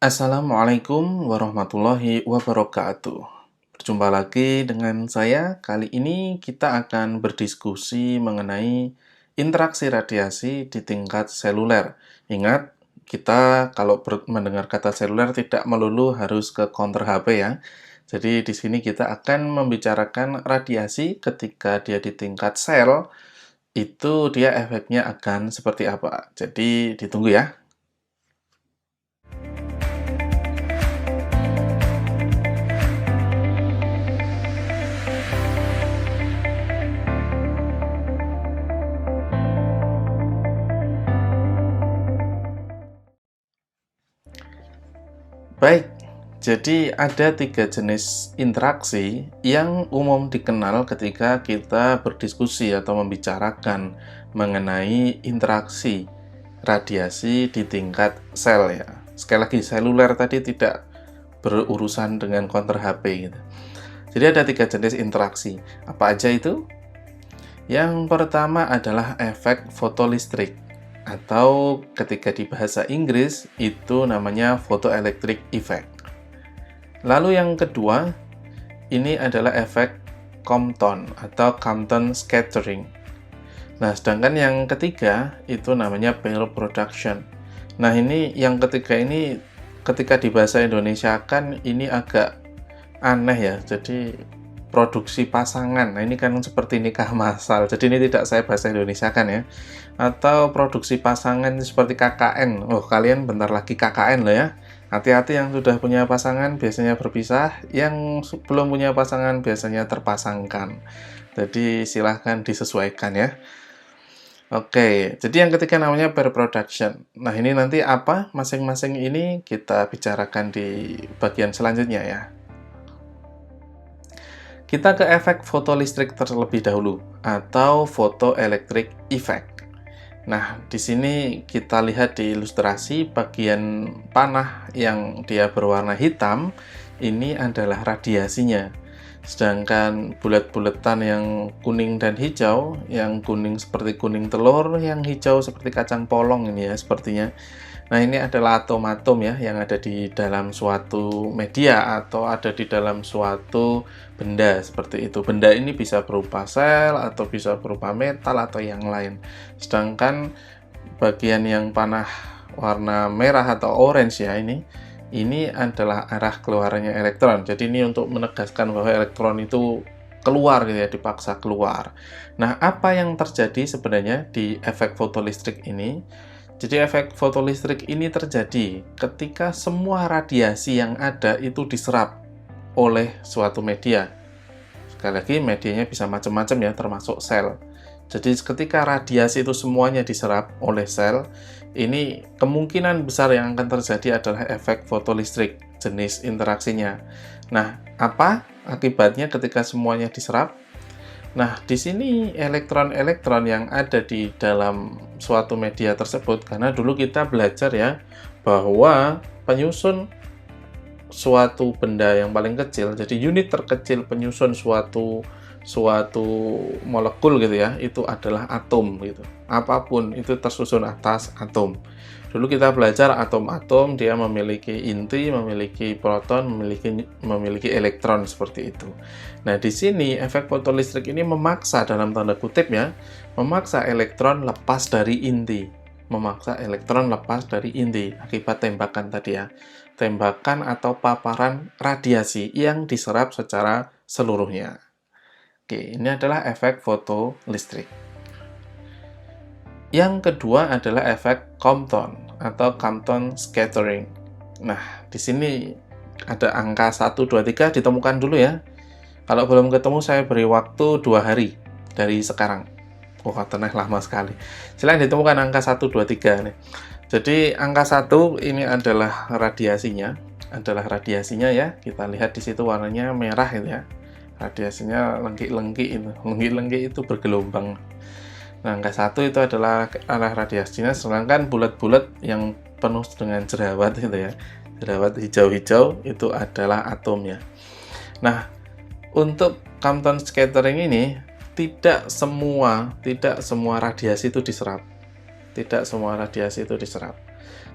Assalamualaikum warahmatullahi wabarakatuh. Berjumpa lagi dengan saya. Kali ini kita akan berdiskusi mengenai interaksi radiasi di tingkat seluler. Ingat, kita kalau mendengar kata seluler tidak melulu harus ke counter HP ya. Jadi di sini kita akan membicarakan radiasi ketika dia di tingkat sel, itu dia efeknya akan seperti apa. Jadi ditunggu ya. Baik, jadi ada 3 jenis interaksi yang umum dikenal ketika kita berdiskusi atau membicarakan mengenai interaksi radiasi di tingkat sel ya. Sekali lagi, seluler tadi tidak berurusan dengan counter HP gitu. Jadi ada 3 jenis interaksi. Apa aja itu? Yang pertama adalah efek fotolistrik, atau ketika di bahasa Inggris itu namanya photoelectric effect. Lalu yang kedua, ini adalah efek Compton atau Compton scattering. Nah, sedangkan yang ketiga itu namanya pair production. Nah, ini yang ketiga ini ketika di bahasa Indonesia kan ini agak aneh ya. Jadi produksi pasangan. Nah, ini kan seperti nikah massal. Jadi ini tidak saya bahasa Indonesia kan ya. Atau produksi pasangan seperti KKN. Oh, kalian bentar lagi KKN loh ya. Hati-hati yang sudah punya pasangan biasanya berpisah, yang belum punya pasangan biasanya terpasangkan. Jadi silahkan disesuaikan ya. Oke, jadi yang ketiga namanya pair production. Nah, ini nanti apa masing-masing ini kita bicarakan di bagian selanjutnya ya. Kita ke efek fotolistrik terlebih dahulu, atau photoelectric effect. Nah, di sini kita lihat di ilustrasi bagian panah yang dia berwarna hitam, ini adalah radiasinya. Sedangkan bulat-bulatan yang kuning dan hijau, yang kuning seperti kuning telur, yang hijau seperti kacang polong ini ya sepertinya. Nah, ini adalah atom-atom ya yang ada di dalam suatu media atau ada di dalam suatu benda seperti itu. Benda ini bisa berupa sel atau bisa berupa metal atau yang lain. Sedangkan bagian yang panah warna merah atau orange ya ini adalah arah keluarnya elektron. Jadi ini untuk menegaskan bahwa elektron itu keluar gitu ya, dipaksa keluar. Nah, apa yang terjadi sebenarnya di efek fotolistrik ini? Jadi efek fotolistrik ini terjadi ketika semua radiasi yang ada itu diserap oleh suatu media. Sekali lagi, medianya bisa macam-macam ya, termasuk sel. Jadi ketika radiasi itu semuanya diserap oleh sel, ini kemungkinan besar yang akan terjadi adalah efek fotolistrik, jenis interaksinya. Nah, apa akibatnya ketika semuanya diserap? Nah, di sini elektron-elektron yang ada di dalam suatu media tersebut, karena dulu kita belajar ya, bahwa penyusun suatu benda yang paling kecil, jadi unit terkecil penyusun suatu molekul gitu ya, itu adalah atom gitu. Apapun itu tersusun atas atom. Dulu kita belajar atom-atom, dia memiliki inti, memiliki proton, memiliki elektron seperti itu. Nah, di sini efek fotolistrik ini memaksa dalam tanda kutip ya, memaksa elektron lepas dari inti. Memaksa elektron lepas dari inti akibat tembakan tadi ya. Tembakan atau paparan radiasi yang diserap secara seluruhnya. Oke, ini adalah efek fotolistrik. Yang kedua adalah efek Compton atau Compton scattering. Nah, di sini ada angka 1, 2, 3 ditemukan dulu ya. Kalau belum ketemu saya beri waktu 2 hari dari sekarang. Wah, tenang lama sekali. Selain ditemukan angka 1, 2, 3 nih. Jadi angka 1 ini adalah radiasinya, ya. Kita lihat di situ warnanya merah itu ya. Radiasinya lenggik-lenggik itu. Lenggik-lenggik itu bergelombang. Nah, angka 1 itu adalah arah radiasinya, sedangkan bulat-bulat yang penuh dengan jerawat itu ya. Jerawat hijau-hijau itu adalah atomnya. Nah, untuk Compton scattering ini tidak semua radiasi itu diserap. Tidak semua radiasi itu diserap.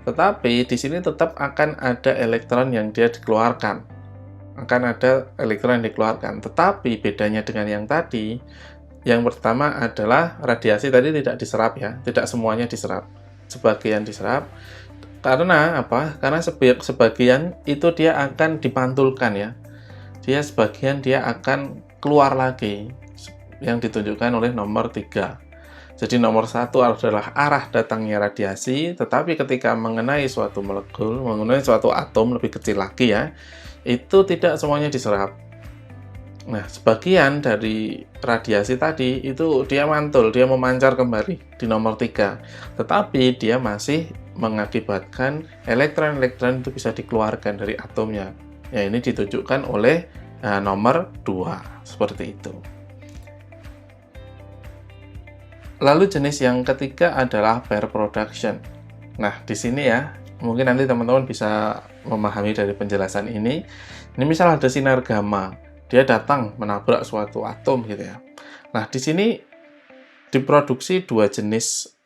Tetapi di sini tetap akan ada elektron yang dia dikeluarkan. Akan ada elektron yang dikeluarkan. Tetapi bedanya dengan yang tadi, yang pertama adalah radiasi tadi tidak diserap ya, tidak semuanya diserap. Sebagian diserap. Karena apa? Karena sebagian itu dia akan dipantulkan ya. Sebagian dia akan keluar lagi yang ditunjukkan oleh nomor 3. Jadi nomor 1 adalah arah datangnya radiasi, tetapi ketika mengenai suatu molekul, mengenai suatu atom lebih kecil lagi ya, itu tidak semuanya diserap. Nah, sebagian dari radiasi tadi itu dia mantul, dia memancar kembali di nomor 3. Tetapi dia masih mengakibatkan elektron-elektron itu bisa dikeluarkan dari atomnya. Ya, ini ditunjukkan oleh nomor 2, seperti itu. Lalu jenis yang ketiga adalah pair production. Nah, di sini ya, mungkin nanti teman-teman bisa memahami dari penjelasan ini. Ini misal ada sinar gamma, dia datang menabrak suatu atom gitu ya. Nah, di sini diproduksi dua jenis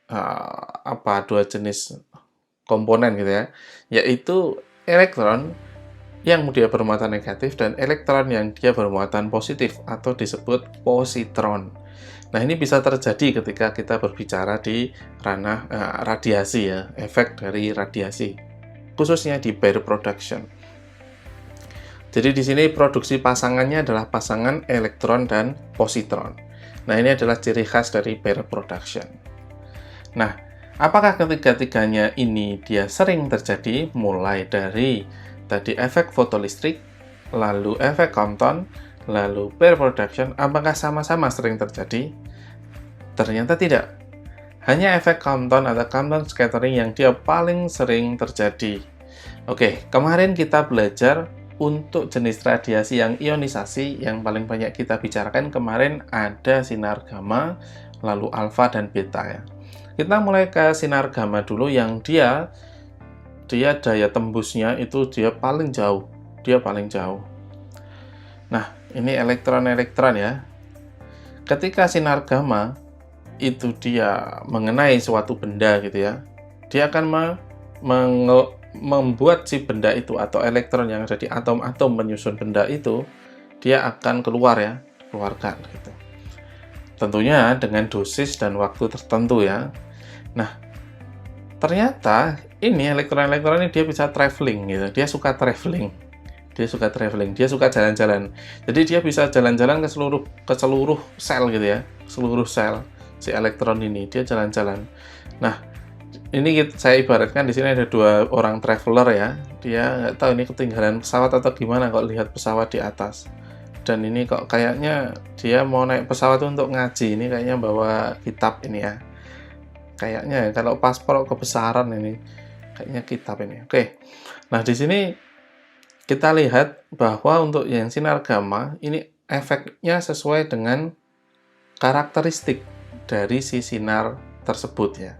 komponen gitu ya, yaitu elektron yang dia bermuatan negatif dan elektron yang dia bermuatan positif atau disebut positron. Nah, ini bisa terjadi ketika kita berbicara di ranah radiasi ya, efek dari radiasi, khususnya di pair production. Jadi di sini produksi pasangannya adalah pasangan elektron dan positron. Nah, ini adalah ciri khas dari pair production. Nah, apakah ketiga-tiganya ini dia sering terjadi? Mulai dari tadi efek fotolistrik, lalu efek Compton, lalu pair production, apakah sama-sama sering terjadi? Ternyata tidak. Hanya efek Compton atau Compton scattering yang dia paling sering terjadi. Oke, kemarin kita belajar untuk jenis radiasi yang ionisasi yang paling banyak kita bicarakan kemarin ada sinar gamma, lalu alfa dan beta ya. Kita mulai ke sinar gamma dulu yang dia daya tembusnya itu dia paling jauh. Nah, ini elektron-elektron ya. Ketika sinar gamma itu dia mengenai suatu benda gitu ya, dia akan membuat si benda itu atau elektron yang ada di atom-atom menyusun benda itu, dia akan keluarkan gitu. Tentunya dengan dosis dan waktu tertentu ya. Nah, ternyata ini elektron-elektron ini dia bisa traveling gitu. Dia suka traveling, dia suka jalan-jalan. Jadi dia bisa jalan-jalan ke seluruh sel gitu ya, seluruh sel si elektron ini dia jalan-jalan. Nah, ini saya ibaratkan di sini ada dua orang traveler ya. Dia nggak tahu ini ketinggalan pesawat atau gimana kok lihat pesawat di atas. Dan ini kok kayaknya dia mau naik pesawat untuk ngaji. Ini kayaknya bawa kitab ini ya. Kayaknya kalau paspor kebesaran ini kayaknya kitab ini. Oke. Nah, di sini kita lihat bahwa untuk yang sinar gamma ini efeknya sesuai dengan karakteristik dari si sinar tersebut ya.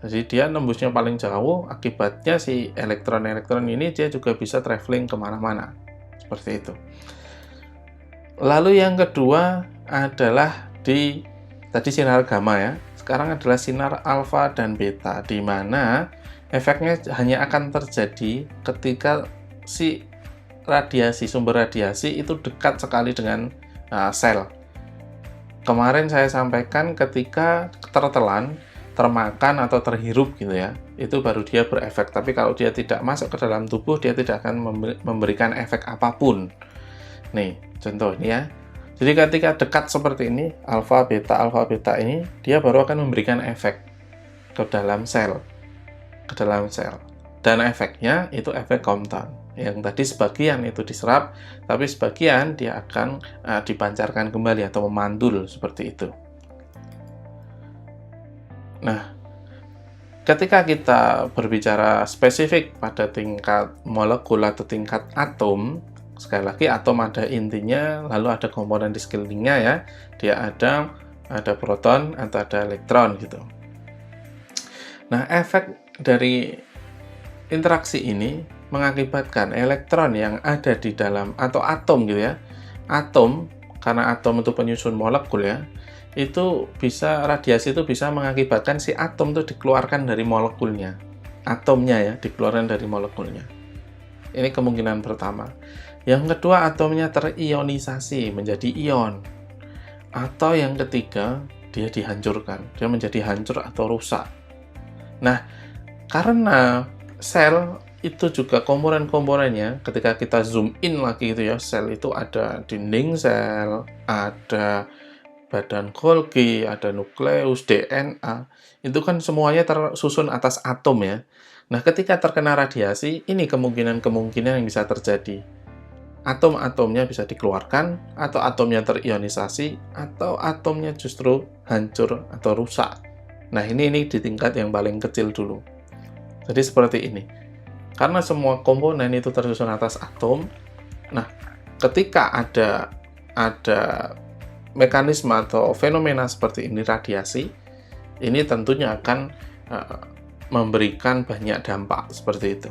Jadi dia nembusnya paling jauh, akibatnya si elektron-elektron ini dia juga bisa traveling kemana-mana. Seperti itu. Lalu yang kedua adalah di tadi sinar gamma ya. Sekarang adalah sinar alfa dan beta, di mana efeknya hanya akan terjadi ketika si sumber radiasi itu dekat sekali dengan sel. Kemarin saya sampaikan ketika tertelan, termakan atau terhirup gitu ya, itu baru dia berefek. Tapi kalau dia tidak masuk ke dalam tubuh, dia tidak akan memberikan efek apapun. Nih, contoh ini ya. Jadi ketika dekat seperti ini, alfa beta ini, dia baru akan memberikan efek ke dalam sel. Dan efeknya itu efek Compton. Yang tadi sebagian itu diserap, tapi sebagian dia akan dipancarkan kembali atau memantul seperti itu. Nah, ketika kita berbicara spesifik pada tingkat molekul atau tingkat atom, sekali lagi atom ada intinya, lalu ada komponen di sekelilingnya ya. Dia ada proton atau ada elektron gitu. Nah, efek dari interaksi ini mengakibatkan elektron yang ada di dalam atau atom gitu ya. Atom, karena atom itu penyusun molekul ya, itu bisa radiasi itu bisa mengakibatkan si atom itu dikeluarkan dari molekulnya. atomnya ya, dikeluarkan dari molekulnya. Ini kemungkinan pertama. Yang kedua, atomnya terionisasi menjadi ion. Atau yang ketiga, dia dihancurkan. Dia menjadi hancur atau rusak. Nah, karena sel itu juga komponen-komponennya, ketika kita zoom in lagi gitu ya, sel itu ada dinding sel, ada badan Golgi, ada nukleus, DNA, itu kan semuanya tersusun atas atom ya. Nah, ketika terkena radiasi, ini kemungkinan-kemungkinan yang bisa terjadi. Atom-atomnya bisa dikeluarkan, atau atomnya terionisasi, atau atomnya justru hancur atau rusak. Nah, ini di tingkat yang paling kecil dulu. Jadi seperti ini. Karena semua komponen itu tersusun atas atom, nah, ketika ada mekanisme atau fenomena seperti ini, radiasi, ini tentunya akan memberikan banyak dampak seperti itu.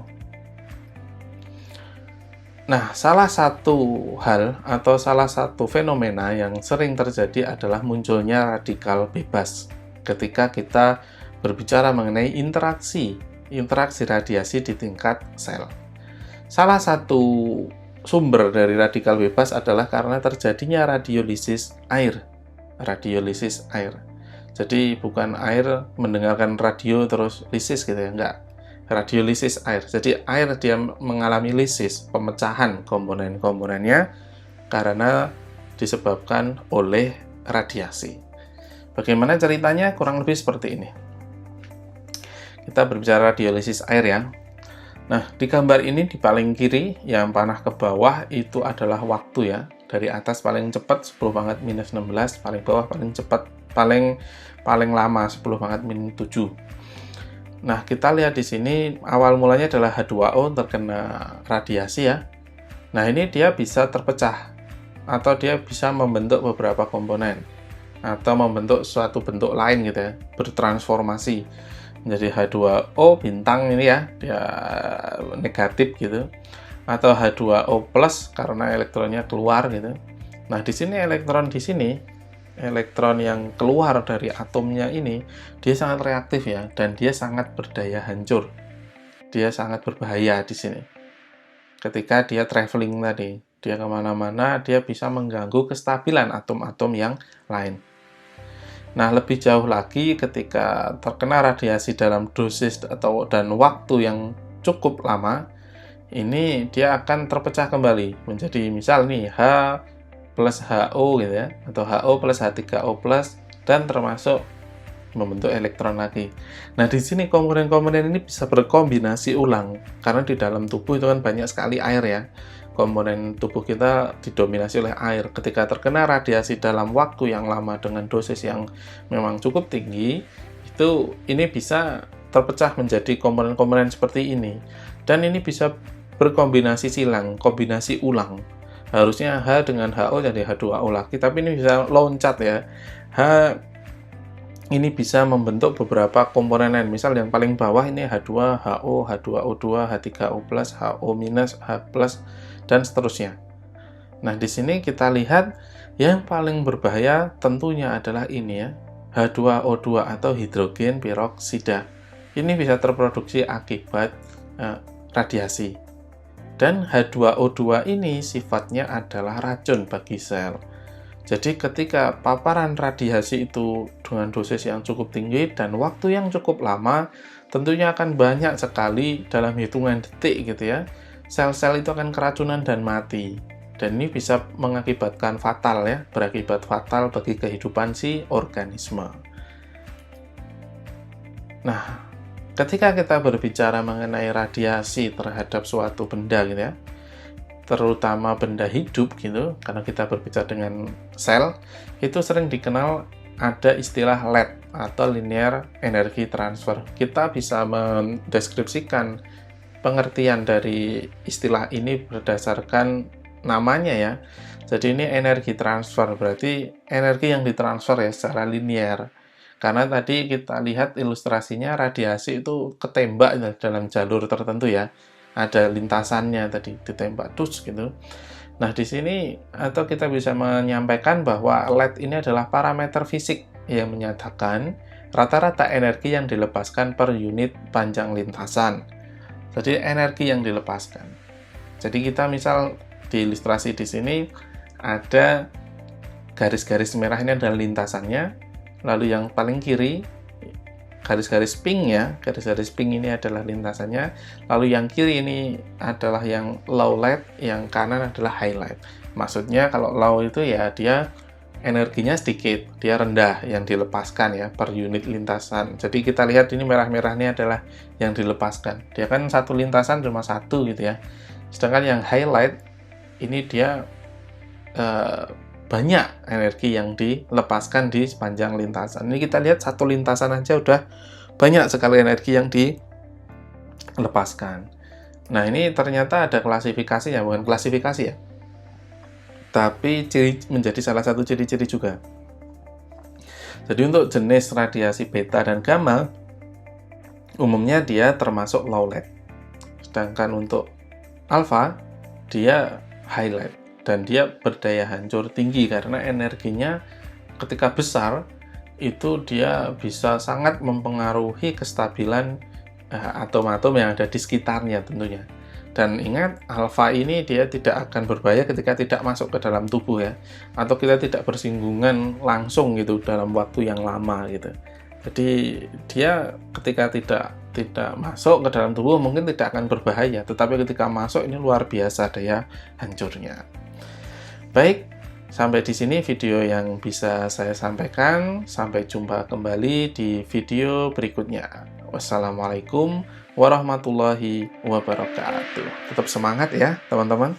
Nah, salah satu hal atau salah satu fenomena yang sering terjadi adalah munculnya radikal bebas ketika kita berbicara mengenai interaksi radiasi di tingkat sel. Salah satu sumber dari radikal bebas adalah karena terjadinya radiolisis air. Radiolisis air. Jadi bukan air mendengarkan radio terus lisis gitu ya, enggak. Radiolisis air. Jadi air dia mengalami lisis, pemecahan komponen-komponennya karena disebabkan oleh radiasi. Bagaimana ceritanya? Kurang lebih seperti ini. Kita berbicara radiolisis air ya. Nah, di gambar ini di paling kiri yang panah ke bawah itu adalah waktu ya. Dari atas paling cepat 10 pangkat minus 16, paling bawah paling cepat, paling lama 10 pangkat minus 7. Nah, kita lihat di sini awal mulanya adalah H2O terkena radiasi ya. Nah, ini dia bisa terpecah atau dia bisa membentuk beberapa komponen atau membentuk suatu bentuk lain gitu ya, bertransformasi menjadi H2O bintang ini ya, dia negatif gitu. Atau H2O plus karena elektronnya keluar gitu. Nah, di sini elektron yang keluar dari atomnya ini, dia sangat reaktif ya, dan dia sangat berdaya hancur. Dia sangat berbahaya di sini. Ketika dia traveling tadi, dia kemana-mana, dia bisa mengganggu kestabilan atom-atom yang lain. Nah, lebih jauh lagi ketika terkena radiasi dalam dosis dan waktu yang cukup lama, ini dia akan terpecah kembali menjadi misal nih H plus HO gitu ya, atau HO plus H3O plus, dan termasuk membentuk elektron lagi. Nah, di sini komponen-komponen ini bisa berkombinasi ulang karena di dalam tubuh itu kan banyak sekali air ya. Komponen tubuh kita didominasi oleh air. Ketika terkena radiasi dalam waktu yang lama dengan dosis yang memang cukup tinggi, ini bisa terpecah menjadi komponen-komponen seperti ini. Dan ini bisa berkombinasi silang, kombinasi ulang. Harusnya H dengan HO jadi H2O lagi, tapi ini bisa loncat ya. H ini bisa membentuk beberapa komponen lain. Misal yang paling bawah ini H2, HO, H2O2, H3O+, HO-, H+, dan seterusnya. Nah, di sini kita lihat yang paling berbahaya tentunya adalah ini ya, H2O2 atau hidrogen peroksida. Ini bisa terproduksi akibat radiasi. Dan H2O2 ini sifatnya adalah racun bagi sel. Jadi ketika paparan radiasi itu dengan dosis yang cukup tinggi dan waktu yang cukup lama, tentunya akan banyak sekali dalam hitungan detik gitu ya, sel-sel itu akan keracunan dan mati. Dan ini bisa mengakibatkan fatal ya, berakibat fatal bagi kehidupan si organisme. Nah, ketika kita berbicara mengenai radiasi terhadap suatu benda gitu ya, terutama benda hidup gitu, karena kita berbicara dengan sel, itu sering dikenal ada istilah LED atau linear energy transfer. Kita bisa mendeskripsikan pengertian dari istilah ini berdasarkan namanya ya. Jadi ini energi transfer, berarti energi yang ditransfer ya secara linear. Karena tadi kita lihat ilustrasinya radiasi itu ketembak dalam jalur tertentu ya. Ada lintasannya tadi ditembak terus gitu. Nah, di sini atau kita bisa menyampaikan bahwa LED ini adalah parameter fisik yang menyatakan rata-rata energi yang dilepaskan per unit panjang lintasan. Jadi energi yang dilepaskan. Jadi kita misal di ilustrasi di sini ada garis-garis merah ini adalah lintasannya, lalu yang paling kiri garis-garis pink ya, garis-garis pink ini adalah lintasannya, lalu yang kiri ini adalah yang low light, yang kanan adalah highlight. Maksudnya kalau low itu ya dia energinya sedikit, dia rendah yang dilepaskan ya per unit lintasan. Jadi kita lihat ini merah-merah ini adalah yang dilepaskan. Dia kan satu lintasan cuma satu gitu ya. Sedangkan yang highlight ini dia banyak energi yang dilepaskan di sepanjang lintasan. Ini kita lihat satu lintasan aja udah banyak sekali energi yang dilepaskan. Nah, ini ternyata ada klasifikasinya, bukan klasifikasi ya, tapi menjadi salah satu ciri-ciri juga. Jadi untuk jenis radiasi beta dan gamma, umumnya dia termasuk low light. Sedangkan untuk alpha, dia highlight. Dan dia berdaya hancur tinggi karena energinya ketika besar, itu dia bisa sangat mempengaruhi kestabilan atom-atom yang ada di sekitarnya tentunya. Dan ingat, alfa ini dia tidak akan berbahaya ketika tidak masuk ke dalam tubuh ya, atau kita tidak bersinggungan langsung gitu dalam waktu yang lama gitu. Jadi dia ketika tidak masuk ke dalam tubuh mungkin tidak akan berbahaya, tetapi ketika masuk ini luar biasa daya hancurnya. Baik, sampai di sini video yang bisa saya sampaikan. Sampai jumpa kembali di video berikutnya. Wassalamualaikum warahmatullahi wabarakatuh. Tetap semangat ya, teman-teman.